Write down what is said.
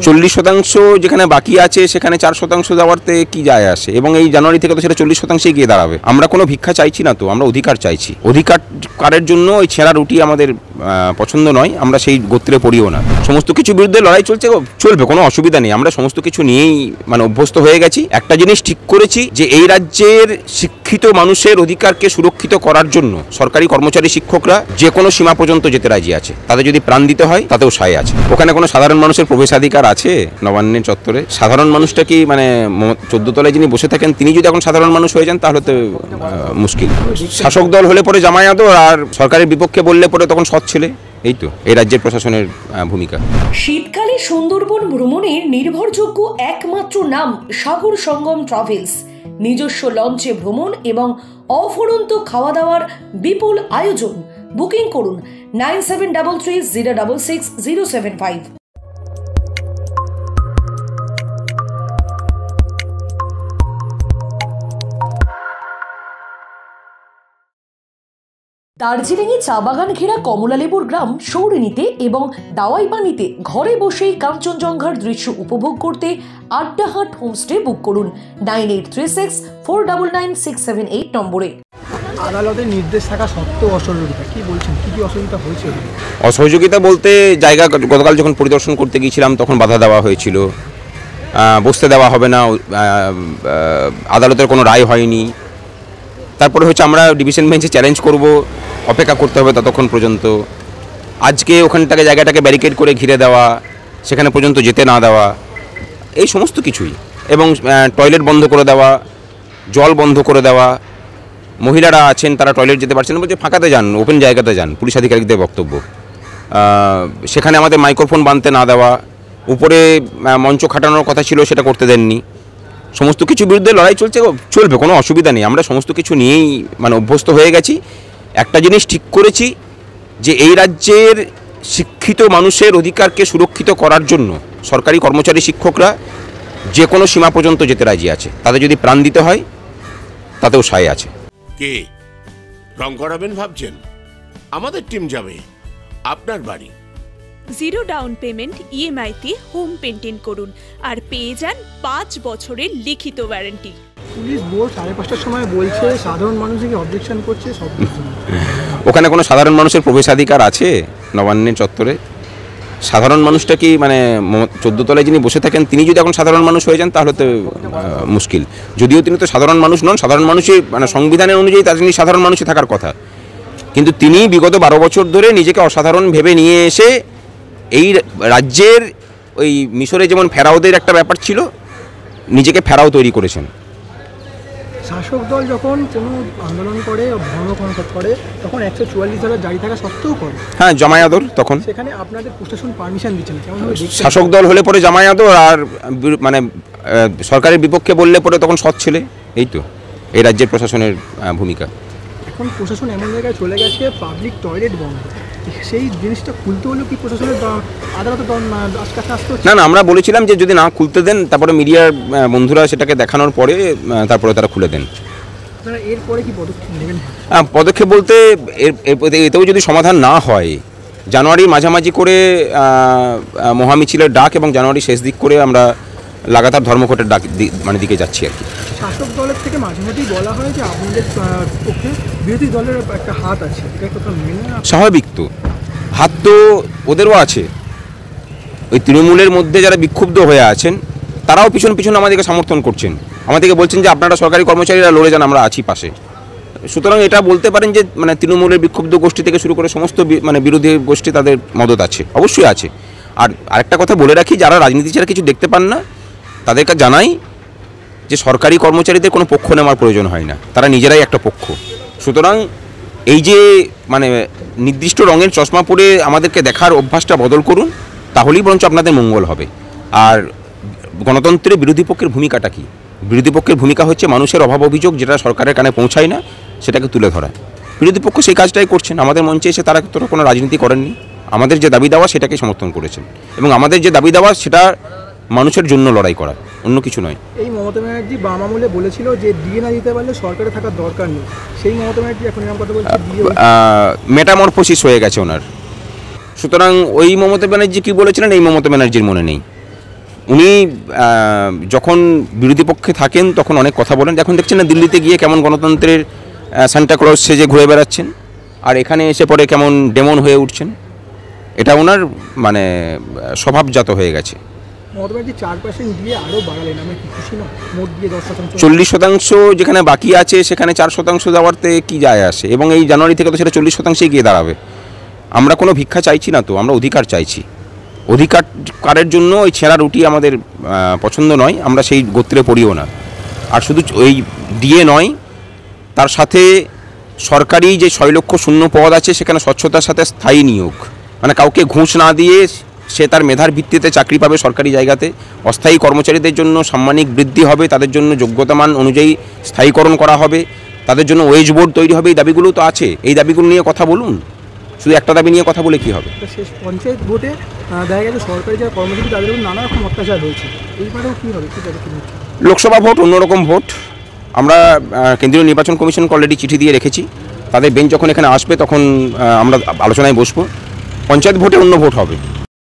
40% যেখানে বাকি আছে সেখানে 4% দেওয়াতে কি যায় আসে, এবং এই জানুয়ারি থেকে তো সেটা 40%ই গিয়ে দাঁড়াবে। আমরা কোনো ভিক্ষা চাইছি না, তো আমরা অধিকার চাইছি। অধিকারের জন্য ওই ছেঁড়া রুটি আমাদের পছন্দ নয়, আমরা সেই গোত্রে পড়িও না। সমস্ত কিছু বিরুদ্ধে লড়াই চলবে, কোনো অসুবিধা নেই। আমরা সমস্ত কিছু নিয়েই অভ্যস্ত হয়ে গেছি। একটা জিনিস ঠিক করেছি যে এই রাজ্যের শিক্ষিত মানুষের অধিকারকে সুরক্ষিত করার জন্য সরকারি কর্মচারী শিক্ষকরা যে কোনো সীমা পর্যন্ত যেতে রাজি আছে। তাদের যদি প্রাণ দিতে হয় তাতেও সায় আছে। ওখানে কোনো সাধারণ মানুষের প্রবেশাধিকার আছে নবান্নের চত্বরে? সাধারণ মানুষটা কি 14 তলায় যিনি বসে থাকেন তিনি যদি এখন সাধারণ মানুষ হয়ে যান তাহলে তো মুশকিল। শাসক দল হলে পরে জামাই আদর, আর সরকারের বিপক্ষে বললে পরে তখন সৎ ছেলে। এই তো এই রাজ্যের প্রশাসনের ভূমিকা। শীতকালে সুন্দরবন ভ্রমণের নির্ভরযোগ্য একমাত্র নাম সাগর সঙ্গম ট্রাভেলস। নিজস্ব লঞ্চে ভ্রমণ এবং অফুরন্ত খাওয়া দাওয়ার বিপুল আয়োজন। বুকিং করুন 9733066075। দার্জিলিংয়ে চা বাগান ঘেরা কমলালেবুর গ্রাম সৌরিনীতে এবং দাওয়াইপানিতে ঘরে বসেই কাঞ্চনজঙ্ঘার দৃশ্য উপভোগ করতে আড্ডাহাট হোমস্টে বুক করুন 9836499678 নম্বরে। আদালতের নির্দেশ থাকা সত্ত্বেও অসহযোগিতা, কি বলছেন, কি কি অসহযোগিতা হয়েছে? অসহযোগিতা বলতে জায়গা গতকাল যখন পরিদর্শন করতে গিয়েছিলাম তখন বাধা দেওয়া হয়েছিল, বসতে দেওয়া হবে না, আদালতের কোনো রায় হয়নি। তারপরে হচ্ছে আমরা ডিভিশন বেঞ্চে চ্যালেঞ্জ করব, অপেক্ষা করতে হবে ততক্ষণ পর্যন্ত। আজকে ওখানটাকে জায়গাটাকে ব্যারিকেড করে ঘিরে দেওয়া, সেখানে পর্যন্ত যেতে না দেওয়া, এই সমস্ত কিছুই। এবং টয়লেট বন্ধ করে দেওয়া, জল বন্ধ করে দেওয়া, মহিলারা আছেন তারা টয়লেট যেতে পারছেন না, বলছে ফাঁকাতে যান, ওপেন জায়গাতে যান, পুলিশ আধিকারিকদের বক্তব্য। সেখানে আমাদের মাইক্রোফোন বাঁধতে না দেওয়া, উপরে মঞ্চ খাটানোর কথা ছিল সেটা করতে দেননি। সমস্ত কিছু বিরুদ্ধে লড়াই চলবে, কোনো অসুবিধা নেই। আমরা সমস্ত কিছু নিয়েই অভ্যস্ত হয়ে গেছি। একটা জিনিস ঠিক করেছি যে এই রাজ্যের শিক্ষিত মানুষের অধিকারকে সুরক্ষিত করার জন্য সরকারি কর্মচারী শিক্ষকরা যে কোনো সীমা পর্যন্ত যেতে রাজি আছে। তাদের যদি প্রাণ দিতে হয় তাতেও সায় আছে। কে রং করাবেন ভাবছেন? আমাদের টিম যাবে আপনার বাড়ি। 0 ডাউন পেমেন্ট ইএমআই তে হোম পেইন্টিং করুন আর পেয়ে যান 5 বছরের লিখিত ওয়ারেন্টি। পুলিশ ভোর 5:30টার সময় বলছে সাধারণ মানুষকে অবজেকশন করছে সব কিছু। ওখানে কোনো সাধারণ মানুষের প্রবেশাধিকার আছে নবান্নের চত্বরে? সাধারণ মানুষটা কি 14 তলায় যিনি বসে থাকেন তিনি যদি এখন সাধারণ মানুষ হয়ে যান তাহলে তো মুশকিল। যদিও তিনি তো সাধারণ মানুষ নন, সাধারণ মানুষই সংবিধানের অনুযায়ী তিনি সাধারণ মানুষই থাকার কথা, কিন্তু তিনি বিগত 12 বছর ধরে নিজেকে অসাধারণ ভেবে নিয়ে এসে এই রাজ্যের ওই মিশরে যেমন ফেরাওদের একটা ব্যাপার ছিল, নিজেকে ফেরাও তৈরি করেছেন। শাসক দল যখন কোনো আন্দোলন করে, ধর্মকর্ম করে, তখন 144 ধারা জারি থাকা সত্ত্বেও করে। হ্যাঁ, জামাই আদর। তখন সেখানে আপনাদের প্রশাসন পারমিশন দিচ্ছেন কেমন হবে? শাসক দল হলে পরে জামাই আদর, আর সরকারের বিপক্ষে বললে পরে তখন সৎ ছেলে। এই তো এই রাজ্যের প্রশাসনের ভূমিকা। এখন প্রশাসন এমন জায়গায় চলে গেছে পাবলিক টয়লেট বন্ধ, সেই জিনিসটা খুলতে হলেও কি প্রশাসনের আদালতের কাছে আসতে হচ্ছে? না, আমরা বলেছিলাম যে যদি না খুলতে দেন তারপরে মিডিয়ার বন্ধুরা সেটাকে দেখানোর পরে তারপরে তারা খুলে দেন। এরপরে কি পদক্ষেপ নেবেন? পদক্ষেপ বলতে এতেও যদি সমাধান না হয়, জানুয়ারির মাঝামাঝি করে মহামিছিলের ডাক এবং জানুয়ারি শেষ দিক করে আমরা লাগাতার ধর্মঘটের ডাক দিকে যাচ্ছি আর কি। শাসক দলের থেকে মাঝে মাঝেই বলা হয় যে আপনাদের পক্ষে বিরোধী দলের একটা হাত আছে, স্বাভাবিক তো, হাত তো ওদেরও আছে। ওই তৃণমূলের মধ্যে যারা বিক্ষুব্ধ হয়ে আছেন তারাও পিছন পিছন আমাদেরকে সমর্থন করছেন, আমাদেরকে বলছেন যে আপনারা সরকারি কর্মচারীরা লড়ে যান, আমরা আছি পাশে। সুতরাং এটা বলতে পারেন যে তৃণমূলের বিক্ষুব্ধ গোষ্ঠী থেকে শুরু করে সমস্ত বিরোধী গোষ্ঠী তাদের মদত আছে, অবশ্যই আছে। আর আরেকটা কথা বলে রাখি, যারা রাজনীতি ছাড়া কিছু দেখতে পান না তাদেরকে জানাই যে সরকারি কর্মচারীদের কোনো পক্ষ নেওয়ার প্রয়োজন হয় না, তারা নিজেরাই একটা পক্ষ। সুতরাং এই যে নির্দিষ্ট রঙের চশমা পরে আমাদেরকে দেখার অভ্যাসটা বদল করুন, তাহলেই বরঞ্চ আপনাদের মঙ্গল হবে। আর গণতন্ত্রে বিরোধী পক্ষের ভূমিকাটা কি? বিরোধী পক্ষের ভূমিকা হচ্ছে মানুষের অভাব অভিযোগ যেটা সরকারের কানে পৌঁছায় না সেটাকে তুলে ধরা। বিরোধী পক্ষ সেই কাজটাই করছেন। আমাদের মঞ্চে এসে তারা কোনো রাজনীতি করেননি, আমাদের যে দাবি দেওয়া সেটাকে সমর্থন করেছেন, এবং আমাদের যে দাবি দেওয়া সেটা মানুষের জন্য লড়াই করা, অন্য কিছু নয়। এই মমতা ব্যানার্জি বাম আমলে বলেছিল যে দিয়ে না দিতে পারলে সরকারে থাকার দরকার নেই, সেই মমতা ব্যানার্জি এখন এরকম কথা বলছে, মেটামরফোসিস হয়ে গেছে ওনার। সুতরাং ওই মমতা ব্যানার্জি কী বলেছিলেন এই মমতা ব্যানার্জির মনে নেই। উনি যখন বিরোধী পক্ষে থাকেন তখন অনেক কথা বলেন, এখন দেখছেন না দিল্লিতে গিয়ে কেমন গণতন্ত্রের সান্টাক্লজ সেজে ঘুরে বেড়াচ্ছেন, আর এখানে এসে পরে কেমন ডেমন হয়ে উঠছেন। এটা ওনার মানে স্বভাবজাত হয়ে গেছে। মমতা ব্যানার্জি 4% দিয়ে আরও বাড়ালেন, আমি কি খুশি না? মোট দিয়ে 10%। 40% যেখানে বাকি আছে সেখানে 4% দেওয়ারতে কি যায় আসে, এবং এই জানুয়ারি থেকে তো সেটা 40%ই গিয়ে দাঁড়াবে। আমরা কোনো ভিক্ষা চাইছি না তো, আমরা অধিকার চাইছি। অধিকারের জন্য ওই ছেঁড়া রুটি আমাদের পছন্দ নয়, আমরা সেই গোত্রে পড়িও না। আর শুধু ওই দিয়ে নয়, তার সাথে সরকারি যে 6 লক্ষ শূন্য পদ আছে সেখানে স্বচ্ছতার সাথে স্থায়ী নিয়োগ, মানে কাউকে ঘুষ না দিয়ে সে তার মেধার ভিত্তিতে চাকরি পাবে সরকারি জায়গাতে। অস্থায়ী কর্মচারীদের জন্য সাম্মানিক বৃদ্ধি হবে, তাদের জন্য যোগ্যতামান অনুযায়ী স্থায়ীকরণ করা হবে, তাদের জন্য ওয়েজ বোর্ড তৈরি হবে। এই দাবিগুলো তো আছে, এই দাবিগুলো নিয়ে কথা বলুন। শুধু একটা দাবি নিয়ে কথা বলে কী হবে? শেষ পঞ্চায়েত ভোটে দেখা গেছে সরকারি যারা কর্মচারী তাদের উপর নানা রকম অত্যাচার হয়েছে, এইবারেও কী হবে? কী যাবে? লোকসভা ভোট অন্যরকম ভোট। আমরা কেন্দ্রীয় নির্বাচন কমিশনকে অলরেডি চিঠি দিয়ে রেখেছি, তাদের বেঞ্চ যখন এখানে আসবে তখন আমরা আলোচনায় বসবো। পঞ্চায়েত ভোটে অন্য ভোট হবে।